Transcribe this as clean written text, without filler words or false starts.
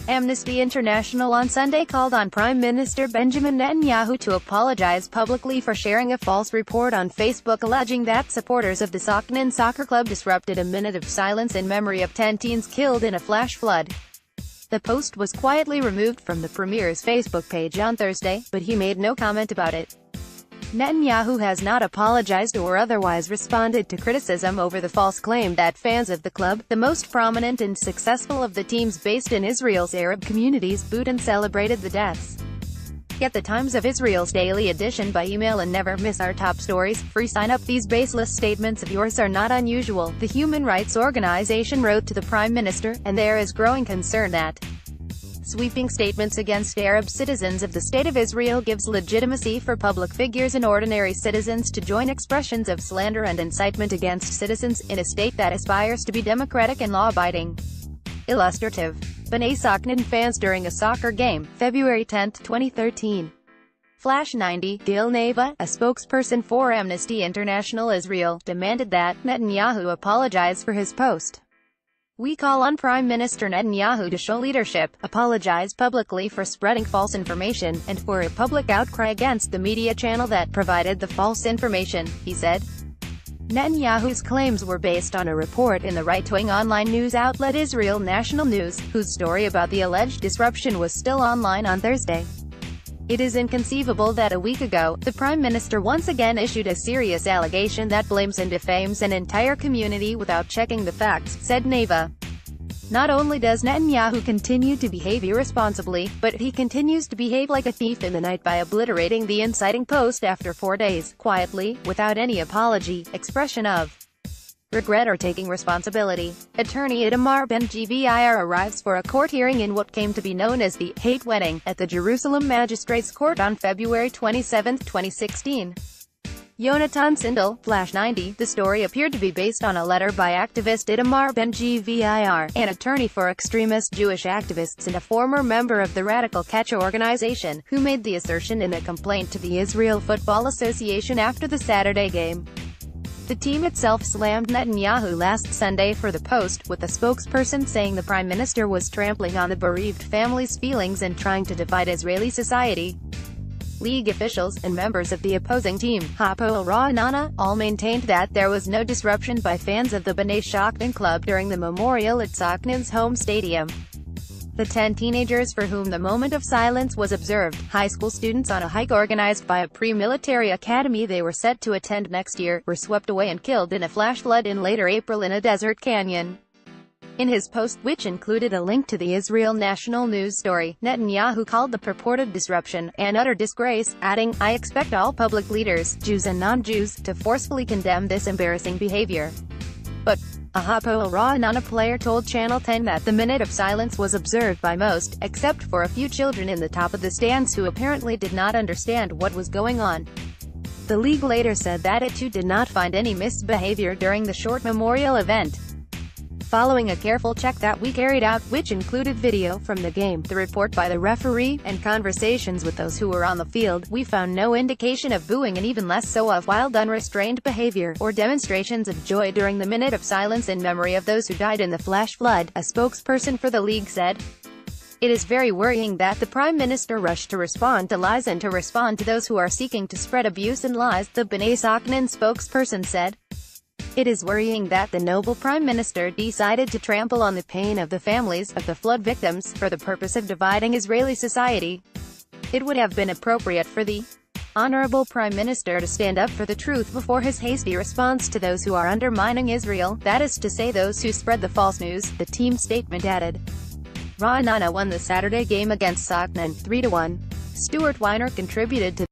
Amnesty International on Sunday called on Prime Minister Benjamin Netanyahu to apologize publicly for sharing a false report on Facebook alleging that supporters of the Soknan soccer club disrupted a minute of silence in memory of 10 teens killed in a flash flood. The post was quietly removed from the Premier's Facebook page on Thursday, but he made no comment about it. Netanyahu has not apologized or otherwise responded to criticism over the false claim that fans of the club, the most prominent and successful of the teams based in Israel's Arab communities, booed and celebrated the deaths. Get the Times of Israel's daily edition by email and never miss our top stories. Free sign up. These baseless statements of yours are not unusual, the human rights organization wrote to the Prime Minister, and there is growing concern that sweeping statements against Arab citizens of the State of Israel gives legitimacy for public figures and ordinary citizens to join expressions of slander and incitement against citizens, in a state that aspires to be democratic and law-abiding. Illustrative. Bnei Soknan fans during a soccer game, February 10, 2013. Flash 90, Dil Neva, a spokesperson for Amnesty International Israel, demanded that Netanyahu apologize for his post. We call on Prime Minister Netanyahu to show leadership, apologize publicly for spreading false information, and for a public outcry against the media channel that provided the false information, he said. Netanyahu's claims were based on a report in the right-wing online news outlet Israel National News, whose story about the alleged disruption was still online on Thursday. It is inconceivable that a week ago, the Prime Minister once again issued a serious allegation that blames and defames an entire community without checking the facts, said Neva. Not only does Netanyahu continue to behave irresponsibly, but he continues to behave like a thief in the night by obliterating the inciting post after 4 days, quietly, without any apology, expression of regret or taking responsibility. Attorney Itamar Ben-Gvir arrives for a court hearing in what came to be known as the hate wedding at the Jerusalem Magistrates Court on February 27, 2016. Yonatan Sindel, Flash 90. The story appeared to be based on a letter by activist Itamar Ben-Gvir, an attorney for extremist Jewish activists and a former member of the Radical Catch organization, who made the assertion in a complaint to the Israel Football Association after the Saturday game. The team itself slammed Netanyahu last Sunday for the post, with a spokesperson saying the Prime Minister was trampling on the bereaved family's feelings and trying to divide Israeli society. League officials, and members of the opposing team, Hapoel Ra'anana, all maintained that there was no disruption by fans of the Bnei Soknan club during the memorial at Soknan's home stadium. The 10 teenagers for whom the moment of silence was observed, high school students on a hike organized by a pre-military academy they were set to attend next year, were swept away and killed in a flash flood in later April in a desert canyon. In his post, which included a link to the Israel National News story, Netanyahu called the purported disruption an utter disgrace, adding, "I expect all public leaders, Jews and non-Jews, to forcefully condemn this embarrassing behavior." But a Hapoel Ra'anana player told Channel 10 that the minute of silence was observed by most, except for a few children in the top of the stands who apparently did not understand what was going on. The league later said that it too did not find any misbehavior during the short memorial event. Following a careful check that we carried out, which included video from the game, the report by the referee, and conversations with those who were on the field, we found no indication of booing and even less so of wild unrestrained behavior, or demonstrations of joy during the minute of silence in memory of those who died in the flash flood, a spokesperson for the league said. It is very worrying that the Prime Minister rushed to respond to lies and to respond to those who are seeking to spread abuse and lies, the Bnei Soknan spokesperson said. It is worrying that the noble Prime Minister decided to trample on the pain of the families of the flood victims, for the purpose of dividing Israeli society. It would have been appropriate for the Honorable Prime Minister to stand up for the truth before his hasty response to those who are undermining Israel, that is to say those who spread the false news, the team statement added. Ra'anana won the Saturday game against Soknan, 3-1. Stuart Weiner contributed to